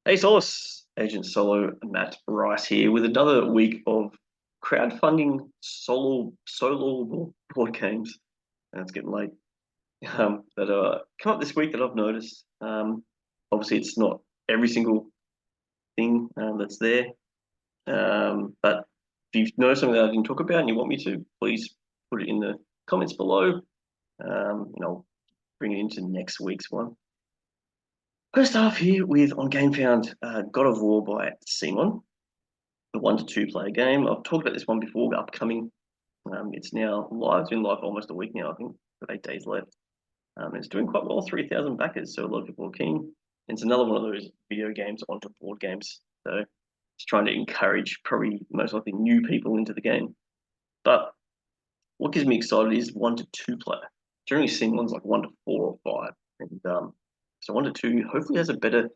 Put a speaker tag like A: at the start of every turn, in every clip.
A: Hey Solace, Agent Solo, Matt Rice here with another week of crowdfunding solo board games. And it's getting late. That come up this week that I've noticed. Obviously, it's not every single thing that's there. But if you know something that I didn't talk about and you want me to, please put it in the comments below. And I'll bring it into next week's one. I'm going to start off here with on Gamefound, God of War by Simon. The 1 to 2 player game. I've talked about this one before, upcoming. It's now live. It's been live for almost a week now, I think, with 8 days left. It's doing quite well, 3,000 backers, so a lot of people are keen. And it's another one of those video games onto board games. So it's trying to encourage probably most likely new people into the game. But what gets me excited is 1 to 2 player. Generally seen ones like 1 to 4 or 5. And so 1 to 2 hopefully has a better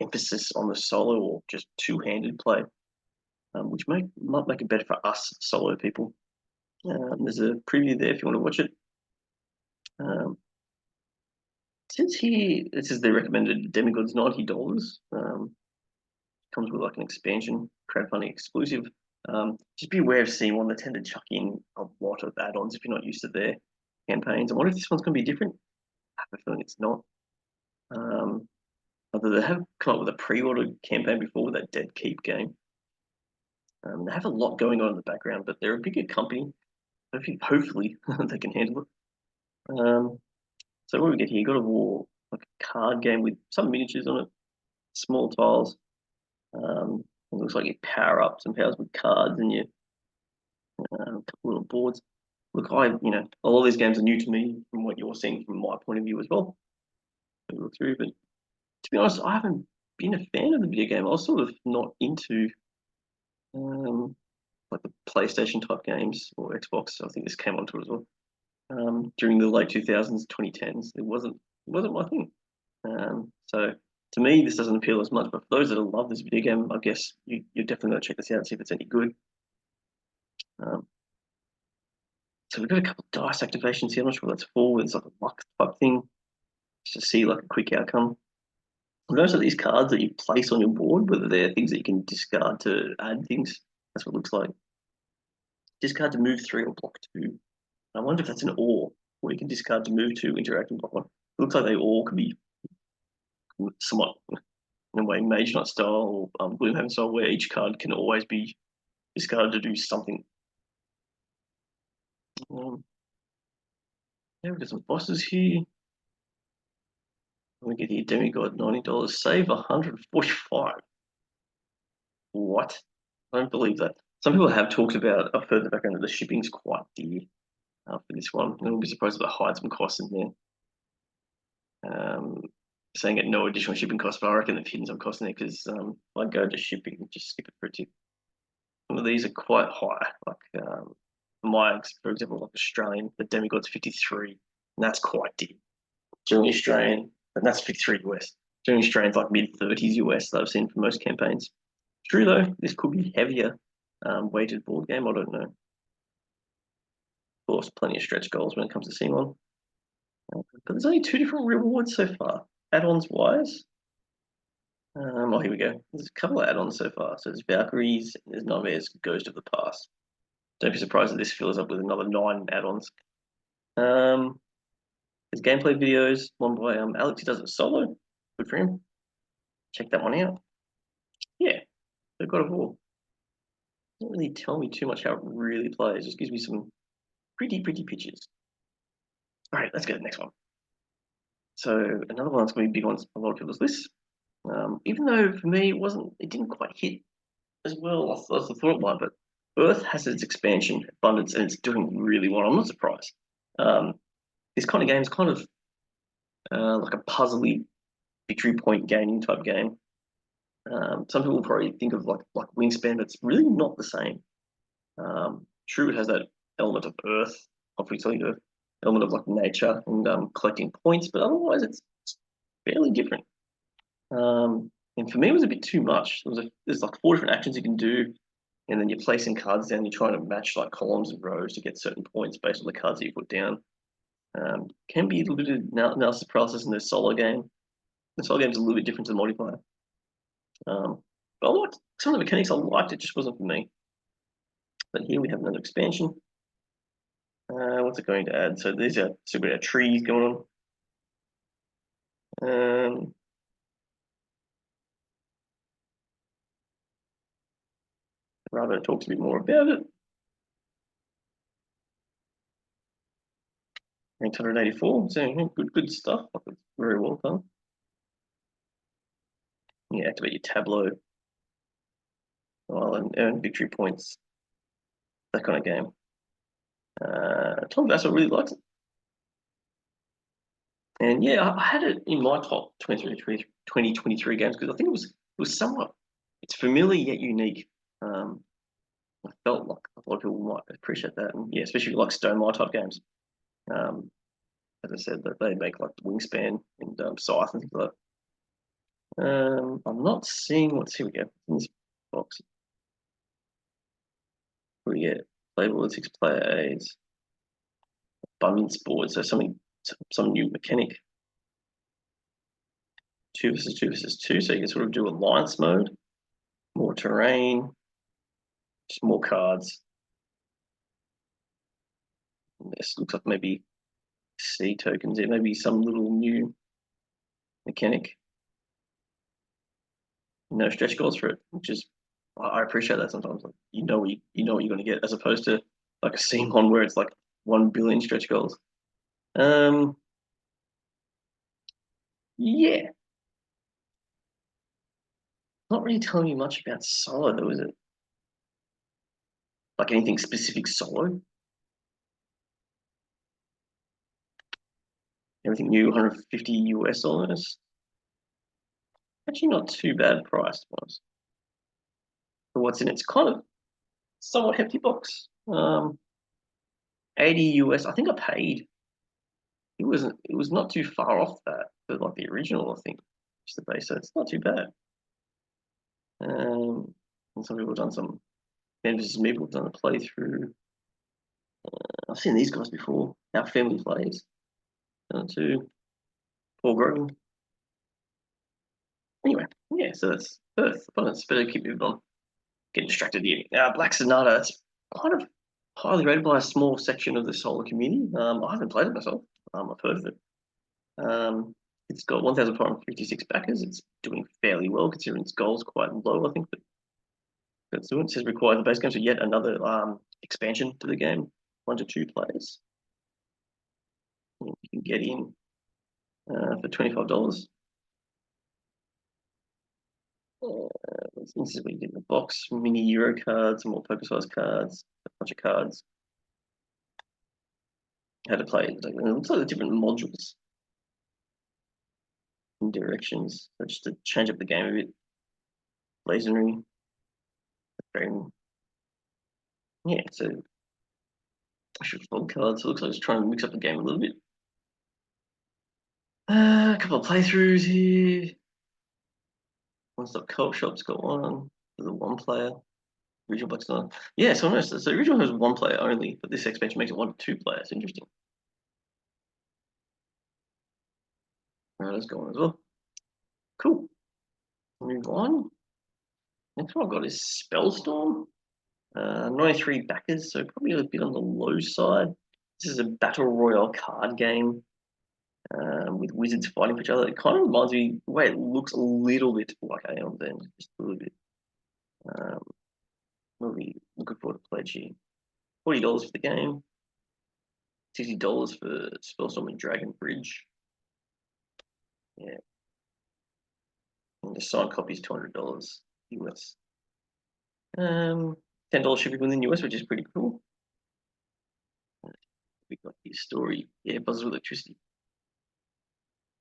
A: emphasis on the solo or just two-handed play. Which might make it better for us solo people. There's a preview there if you want to watch it. Since here, this is the recommended Demigod's $90. Comes with like an expansion, crowdfunding exclusive. Just be aware of C1. They tend to chuck in a lot of add-ons if you're not used to their campaigns. I wonder if this one's going to be different. I have a feeling it's not. Although they have come up with a pre-order campaign before with that Dead Keep game. They have a lot going on in the background, but they're a bigger company. Hopefully they can handle it. So what do we get here? God of War, like a card game with some miniatures on it, small tiles. It looks like you power up some powers with cards and you a couple little boards. Look, a lot of these games are new to me from what you're seeing from my point of view as well. Look through, but to be honest, I haven't been a fan of the video game. I was sort of not into like the PlayStation type games or Xbox. I think this came onto it as well. During the late 2000s, 2010s, it wasn't my thing. So to me, this doesn't appeal as much. But for those that love this video game, I guess you're definitely going to check this out and see if it's any good. So we've got a couple of dice activations here. I'm not sure what that's for. It's like a luck type thing, just to see like a quick outcome. Those are these cards that you place on your board, whether they're things that you can discard to add things. That's what it looks like. Discard to move 3 or block 2. I wonder if that's an or you can discard to move 2, interact and block 1. It looks like they all could be somewhat, in a way, Mage Knight style or Gloomhaven style, where each card can always be discarded to do something. Yeah, we've got some bosses here. We get here, Demigod, $90, save 145. What? I don't believe that. Some people have talked about, I've heard the background that the shipping's quite dear for this one. I wouldn't be surprised if they hide some costs in there. Saying at no additional shipping costs, but I reckon they've hidden some costs in there because if I go to shipping, just skip it for a tip. Some of these are quite high. Like for example, like Australian, the Demigod's 53, and that's quite deep. Generally Australian, and that's 53 US. Generally Australian's like mid-30s US that I've seen for most campaigns. True though, this could be heavier weighted board game. I don't know. Of course, plenty of stretch goals when it comes to C1. But there's only 2 different rewards so far. Add-ons wise. Here we go. There's a couple of add-ons so far. So there's Valkyries, and there's Nightmares, Ghost of the Past. Don't be surprised if this fills up with another 9 add-ons. There's gameplay videos, one by Alex. He does it solo. Good for him. Check that one out. Yeah, they've got a war. Doesn't really tell me too much how it really plays. Just gives me some pretty pictures. All right, let's go to the next one. So another one that's going to be big on a lot of people's lists. Even though for me it didn't quite hit as well as I thought it might, but Earth has its expansion, abundance, and it's doing really well. I'm not surprised. This kind of game is kind of like a puzzly victory point gaining type game. Some people probably think of like Wingspan, but it's really not the same. True, it has that element of Earth, obviously the element of like nature and collecting points, but otherwise it's fairly different. And for me, it was a bit too much. There's like 4 different actions you can do, and then you're placing cards down. You're trying to match like columns and rows to get certain points based on the cards that you put down. Can be a little bit of analysis paralysis in the solo game. The solo game is a little bit different to the multiplayer. But I liked some of the mechanics. I liked it, just wasn't for me. But here we have another expansion. What's it going to add? So these are so we got trees going on. Rather talks a bit more about it. 884, so good stuff. Very well done. Yeah, activate your tableau. Well, and earn victory points. That kind of game. Tom Vassal really likes it. And yeah, I had it in my top 2023 games because I think it was somewhat, it's familiar yet unique. I felt like a lot of people might appreciate that, and yeah, especially like Stone type games. As I said, that they make like Wingspan and Scythe and things like that. I'm not seeing what's here we go in this box. We get label with 6-player aids, abundance board, so some new mechanic. 2 versus 2 versus 2, so you can sort of do alliance mode, more terrain, just more cards. This looks like maybe C tokens. It may be some little new mechanic. No stretch goals for it, which is I appreciate that sometimes. Like, you know what you're going to get, as opposed to like a scene one where it's like 1 billion stretch goals. Yeah, not really telling me much about solo though, is it? Like anything specific solo? Everything new, 150 US almost. Actually, not too bad priced wise. For what's in it, it's kind of somewhat hefty box. 80 US. I think I paid. It was not too far off that for like the original. I think just the base, so it's not too bad. And some people have done some. Members of people have done a playthrough. I've seen these guys before. Our family plays. Too. Paul Grogan. Anyway, yeah. So that's Perth. It's better keep moving on. Getting distracted here. Black Sonata. It's kind of highly rated by a small section of the solar community. I haven't played it myself. I've heard of it. It's got 1,456 backers. It's doing fairly well considering its goals quite low, I think. But that's doing. It says require the base game, so yet another expansion to the game, 1 to 2 players. You can get in for $25. This is where you get the box, mini Euro cards, more poker-sized cards, a bunch of cards. How to play it. It looks like the different modules and directions. So just to change up the game a bit. Blazonry. Yeah, so I should fold cards. So it looks like it's trying to mix up the game a little bit. A couple of playthroughs here. One Stop Co-op Shop's got one. The 1-player. Original Black's not. Yeah, so the original has 1 player only, but this expansion makes it 1 to 2 players. Interesting. Alright, let's go on as well. Cool. Move on. Next one I've got is Spellstorm. 93 backers, so probably a bit on the low side. This is a battle royale card game with wizards fighting for each other. It kind of reminds me, the way it looks, a little bit like Aeon's End, just a little bit. What are we looking for to pledge here? $40 for the game, $60 for Spellstorm and Dragon Bridge. Yeah. And the signed copy is $200 US. $10 shipping within US, which is pretty cool. We got his story. Yeah, Buzzes with Electricity.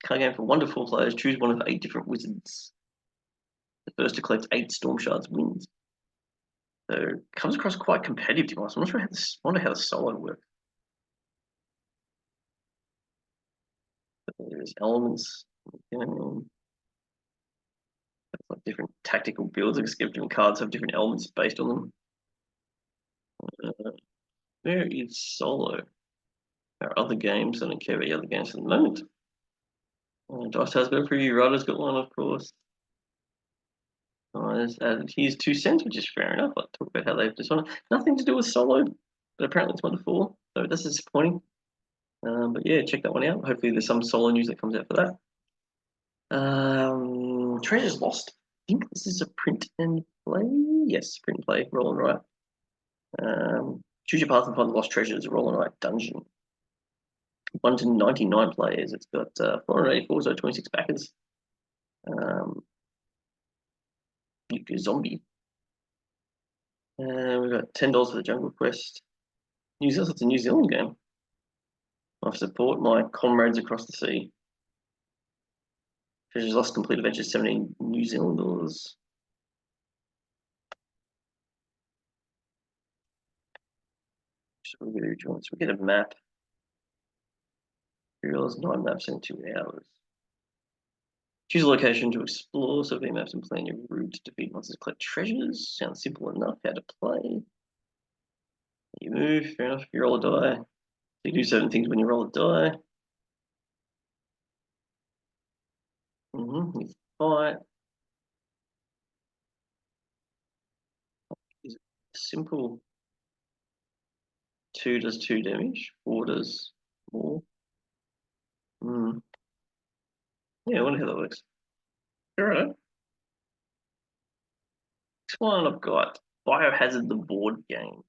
A: Card game for 1 to 4 players. Choose one of 8 different wizards. The first to collect 8 storm shards wins. So it comes across quite competitive to be honest. I'm not sure wonder how the solo works. There's elements. Like different tactical builds. I guess different cards have different elements based on them. Where is solo? Our other games. I don't care about the other games at the moment. Dice has got a preview. Rider's got one, of course. has added his 2 cents, which is fair enough. I'll talk about how they've decided nothing to do with Solo, but apparently it's 1-4, so that's disappointing. But yeah, check that one out. Hopefully there's some Solo news that comes out for that. Treasures Lost. I think this is a print and play. Yes, print and play. Roll and write. Choose your path and find the lost treasures. Roll and write dungeon. 1 to 99 players. It's got 484, so 26 backers. Zombie. We've got $10 for the Jungle Quest. New Zealand. It's a New Zealand game. I support my comrades across the sea. Treasures Lost complete adventure 17 New Zealand dollars. So we get a map. $3, 9 maps in 2 hours. Choose a location to explore, survey maps and plan your route to defeat monsters, collect treasures. Sounds simple enough. How to play. You move, fair enough. You roll a die. You do certain things when you roll a die. You fight. Is it simple? 2 does 2 damage. 4 does more. Yeah, I wonder how that works. Alright. Next one I've got Biohazard the board game.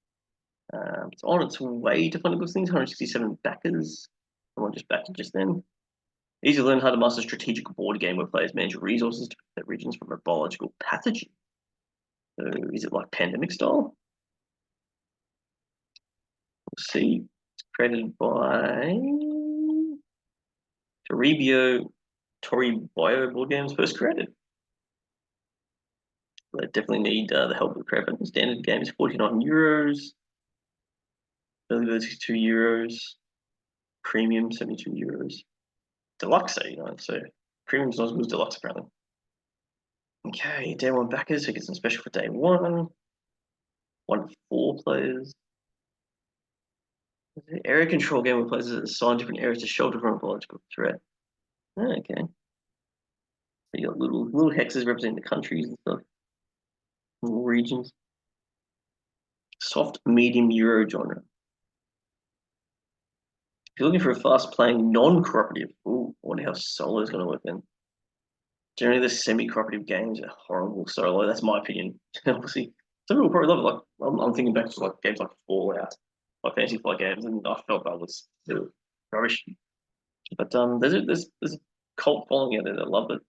A: It's on its way to funding things. 167 backers. Someone just backed it just then. Easy to learn how to master a strategic board game where players manage resources to protect regions from a biological pathogen. So is it like pandemic style? We'll see. It's created by Tori Bio board games first created. They definitely need the help of crowdfunding. Standard game is €49. Early bird €62. Premium €72. Deluxe €89. So premium's not as good as deluxe apparently. Okay, day one backers. So get some special for day one. 1 to 4 players. Area control game where players assign different areas to shelter from a biological threat. Okay. So you got little hexes representing the countries and stuff. Little regions. Soft medium Euro genre. If you're looking for a fast-playing, non-cooperative, I wonder how solo is going to work then. Generally, the semi-cooperative games are horrible solo. That's my opinion. Obviously, some people probably love it. Like I'm thinking back to like games like Fallout, like Fantasy Flight games, and I felt that was rubbish. But there's a cult following out there that love it,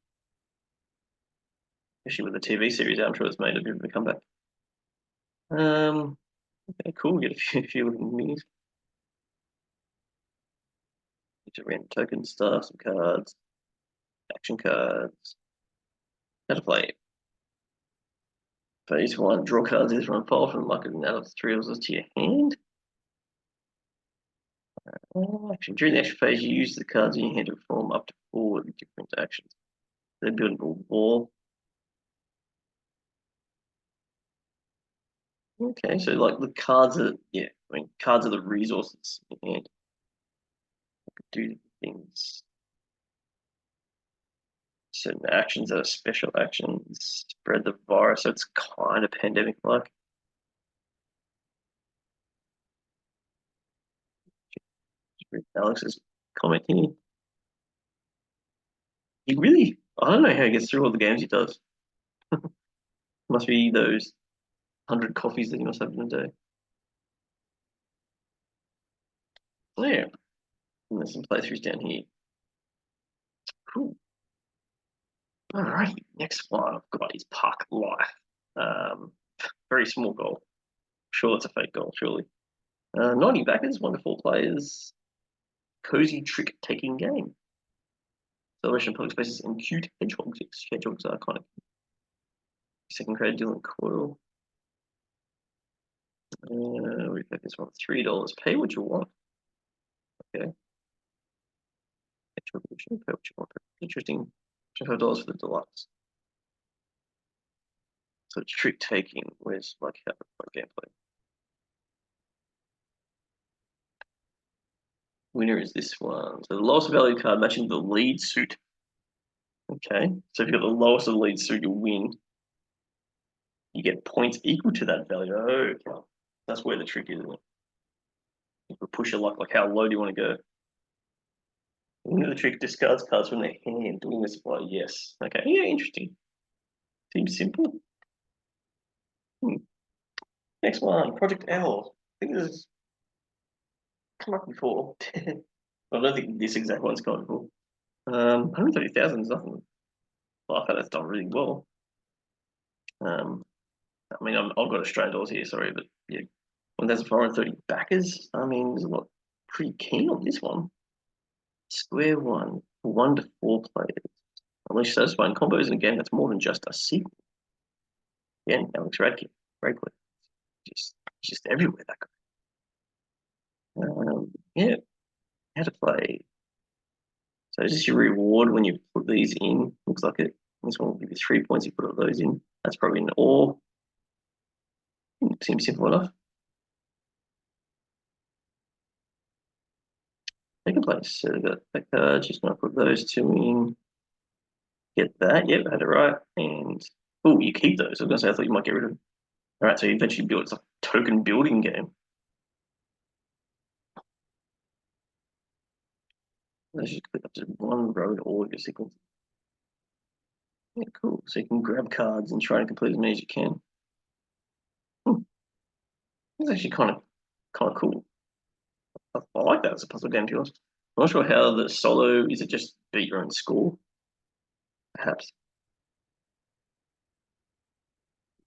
A: especially with the TV series. I'm sure it's made a bit of a comeback. Okay, cool. Get a few minis. Get random token stuff, some cards, action cards. How to play. Phase 1, draw cards either from a pile from the market and add up the 3 of those to your hand. Action. During the action phase, you use the cards in your hand to perform up to 4 different actions. They're building a wall. Okay, so like the cards are, cards are the resources in your hand. Do things. Certain actions that are special actions. Spread the virus, so it's kind of pandemic-like. Alex's comment here. I don't know how he gets through all the games he does. Must be those 100 coffees that he must have in a day. Yeah. And there's some playthroughs down here. Cool. Alright, next one I've got is Park Life. Very small goal. Sure, it's a fake goal, surely. 90 backers, 1 to 4 players. Cozy trick-taking game. Celebration of public spaces and cute hedgehogs. Hedgehogs are kind of second grade Dylan Coyle. We've got this one $3. Pay what you want. Okay. Pay what you want. Interesting. $25 for the deluxe. So it's trick taking. Where's like how gameplay? Winner is this one. So the lowest value card matching the lead suit. Okay. So if you've got the lowest of the lead suit, you'll win. you get points equal to that value. Okay. That's where the trick is, isn't it? You can push your luck, like how low do you want to go? The trick, discards cards from their hand. Doing this by yes. Okay, yeah, interesting. Seems simple. Next one, Project L. I think this has come up before. I don't think this exact one's come up before. 130,000 is nothing. Well, I thought that's done really well. I mean, I've got Australian dollars here, sorry, but yeah, 1,430 backers. I mean, there's a lot pretty keen on this one. Square one, 1 to 4 players. Unleash satisfying combos in a game that's more than just a sequel. Again, Alex Radke, great player. Just everywhere, that guy. Yeah, how to play. So is this your reward when you put these in? Looks like it. This one will give you 3 points. You put all those in. That's probably an ore. Seems simple enough. Second place. So that card. Just gonna put those two in. Get that. Yep, I had it right. And oh, you keep those. I was gonna say I thought you might get rid of them. All right, so you eventually build. It's a token building game. Let's just click up to one row to all of your sequences. Yeah, cool. So you can grab cards and try and complete as many as you can. It's actually kind of cool. I like that as a puzzle game, to be honest. I'm not sure how the solo is. It just beat your own score, perhaps.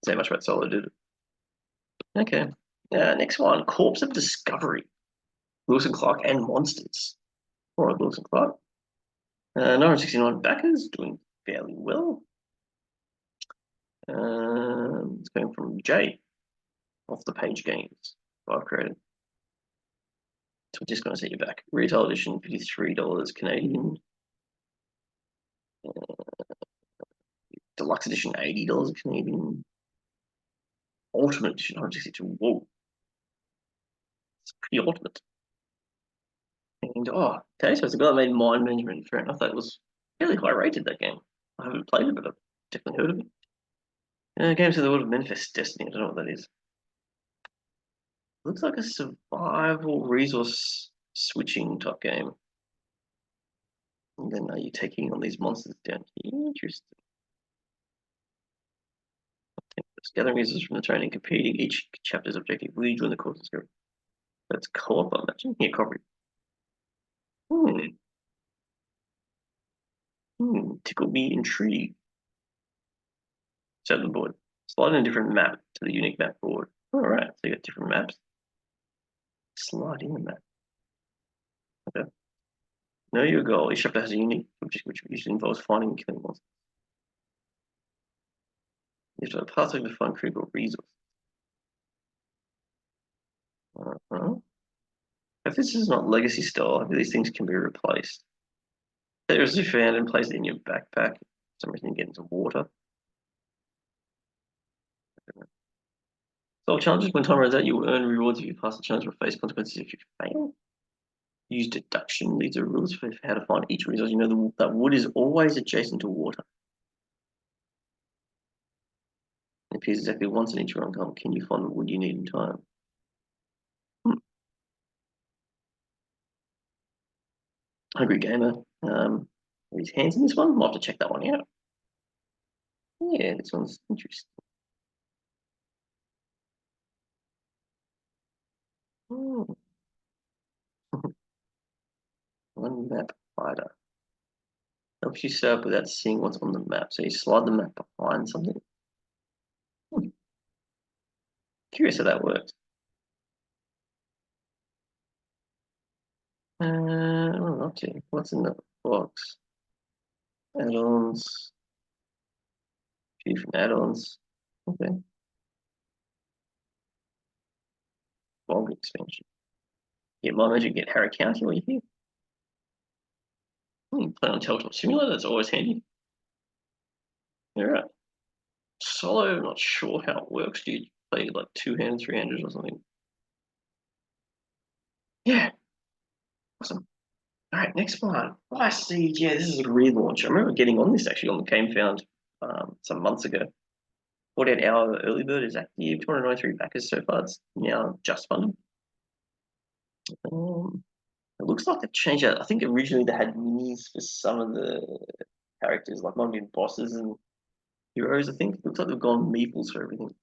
A: Say much about solo, did it? Okay. Next one, Corpse of Discovery. Lewis and Clark and Monsters. All right, Lewis and Clark. 969 backers, doing fairly well. It's going from Jay, off the page games I've created. So we're just going to set you back. Retail edition, $53 Canadian. Deluxe edition, $80 Canadian. Ultimate edition, 162. Whoa. It's pretty ultimate. And okay, so it's a guy that made Mind Management. Fair enough. That was fairly high rated, that game. I haven't played it, but I've definitely heard of it. Games of the World of Manifest Destiny. I don't know what that is. Looks like a survival resource switching type game. And then are you taking on these monsters down here? Interesting. Gathering resources from the training, competing. Each chapter's objective. Will you join the course? That's co-op, I imagine. Yeah, copy. Tickle me intrigued. Set the board. Slide in a different map to the unique map board. All right, so you got different maps. Slide in the map. Okay. Know your goal. Each chapter has a unique objective, which usually involves finding and killing monsters. You have to pass over to find critical resources. If this is not legacy style, these things can be replaced. There's a found and place it in your backpack. For some reason you get into water. So challenges, when time runs out, you will earn rewards if you pass the challenge or face consequences if you fail. Use deduction. These are rules for how to find each resource. You know that wood is always adjacent to water. It appears exactly once in each round. Can you find the wood you need in time? Hungry Gamer. His hands in this one. Might have to check that one out. Yeah, this one's interesting. One map fighter. Helps you set up without seeing what's on the map. So you slide the map behind something. Curious how that works. I'm up to. What's in the box? Add-ons. Few from add-ons. Okay. Bog expansion. Get my magic, get Harry County while you're here. Play on Tabletop Simulator, that's always handy. Alright. Solo, not sure how it works. Do you play like 2-handed, 3-handed or something? Yeah. Awesome. Alright, next one. Firesiege. Yeah, this is a relaunch. I remember getting on this actually on the Gamefound some months ago. 48-hour early bird is active. 293 backers so far. It's now just funded. It looks like they've changed it. I think originally they had minis for some of the characters, like might be bosses and heroes. I think it looks like they've gone meeples for everything.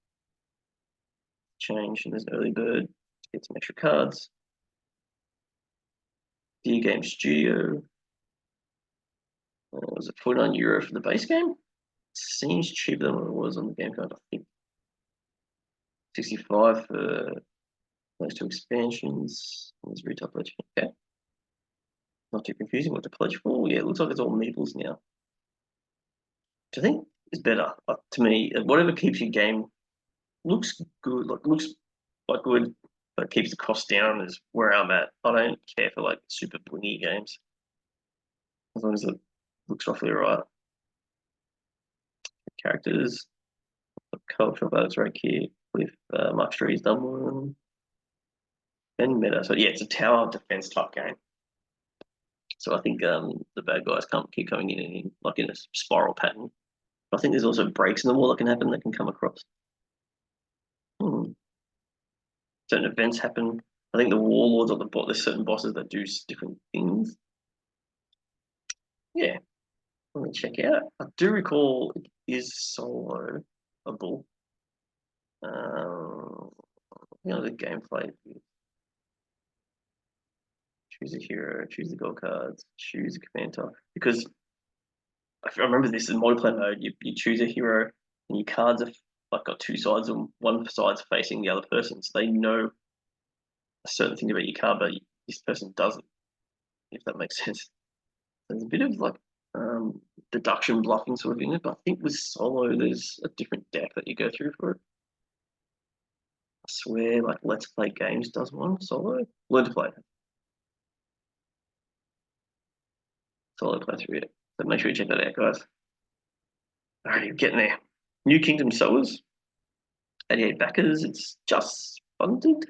A: Change, and there's an early bird to get some extra cards. Dear Game Studio. Was it €49 for the base game? Seems cheaper than what it was on the Gamefound, I think. 65 for those two expansions. There's retail pledge. Okay. Not too confusing what to pledge for. Yeah, it looks like it's all meeples now. Which I think is better. To me, whatever keeps your game looks good, looks like good, but keeps the cost down is where I'm at. I don't care for like super blingy games. As long as it looks roughly right. Characters, culture votes right here with Mark Street's done one. And meta. So yeah, it's a tower defense type game. So I think the bad guys can't keep coming in like in a spiral pattern. But I think there's also breaks in the wall that can happen that can come across. Certain events happen. I think the warlords or there's certain bosses that do different things. Yeah, let me check out. I do recall it is soloable. The gameplay. Choose a hero, choose the gold cards, choose a command type. Because I remember this in multiplayer mode, you choose a hero and your cards are like got two sides and one side's facing the other person. So they know a certain thing about your card, but this person doesn't, if that makes sense. There's a bit of like deduction bluffing sort of in it, but I think with solo there's a different deck that you go through for it. I swear, like Let's Play Games does one solo. Learn to play. Solo play through it. So make sure you check that out, guys. Alright, you're getting there. New Kingdom Sowers. 88 backers. It's just funded.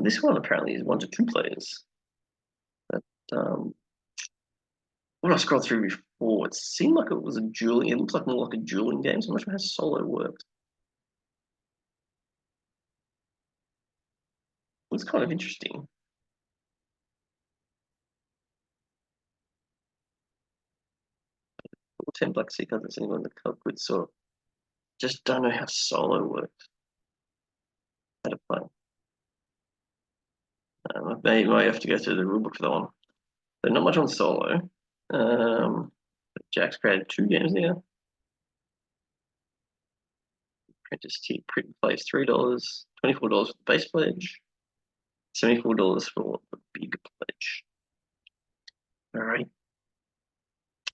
A: This one apparently is 1 to 2 players. But when I scrolled through before, it seemed like it was a dueling. It looks like more like a dueling game. So I'm not sure how solo works. Looks kind of interesting. 10 black sea cards that's anyone in the club could so just don't know how solo works. How to play. I might have to go through the rulebook for that one. So not much on solo. Jack's created 2 games now. Apprentice tier print plays $3, $24 for the base pledge, $74 for the big pledge. All right.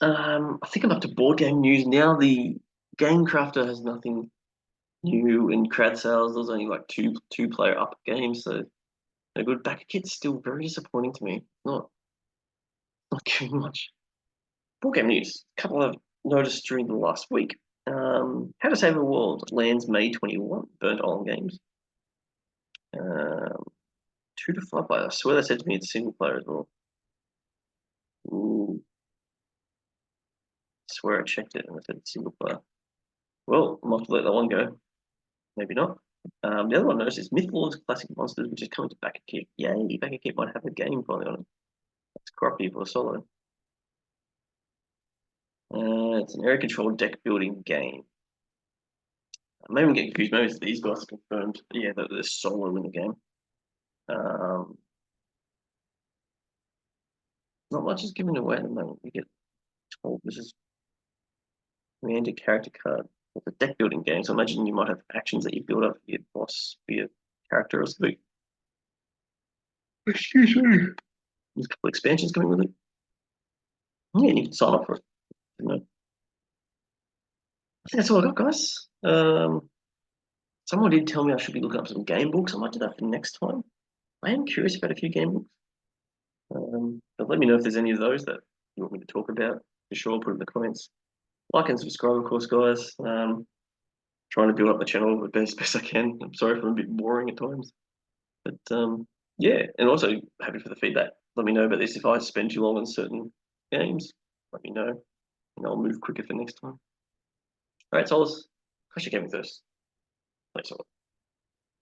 A: I think I'm up to board game news now. The Gamecrafter has nothing new in crowd sales. There's only like two player up games, so no good. Backerkit's still very disappointing to me. Not giving much. Board game news. A couple I've noticed during the last week. How to Save the World lands May 21. Burnt Island Games. 2 to 5 player. I swear they said to me it's single player as well. Ooh. I swear I checked it and it said it's single player. Well, I might have to let that one go. Maybe not. The other one I noticed is Mythlords Classic Monsters, which is coming to Backerkit. Yay, Backerkit might have a game finally on it. That's crappy for a solo. It's an area control deck building game. Maybe I'm getting confused. Maybe these guys are confirmed. Yeah, that there's solo in the game. Not much is given away at the moment. You get told this is commander character card. It's a deck building game, so imagine you might have actions that you build up for your boss, for your character or something. Excuse me. There's a couple of expansions coming with it. Yeah, you can sign up for it. I think that's all I got, guys. Someone did tell me I should be looking up some game books. I might do that for next time. I am curious about a few game books. But let me know if there's any of those that you want me to talk about. For sure, put it in the comments. Like and subscribe, of course, guys. Trying to build up the channel the best I can. I'm sorry if I'm a bit boring at times. But yeah, and also happy for the feedback. Let me know about this. If I spend too long on certain games, let me know. And I'll move quicker for next time. All right, Solace. Actually, came first. Thanks a lot.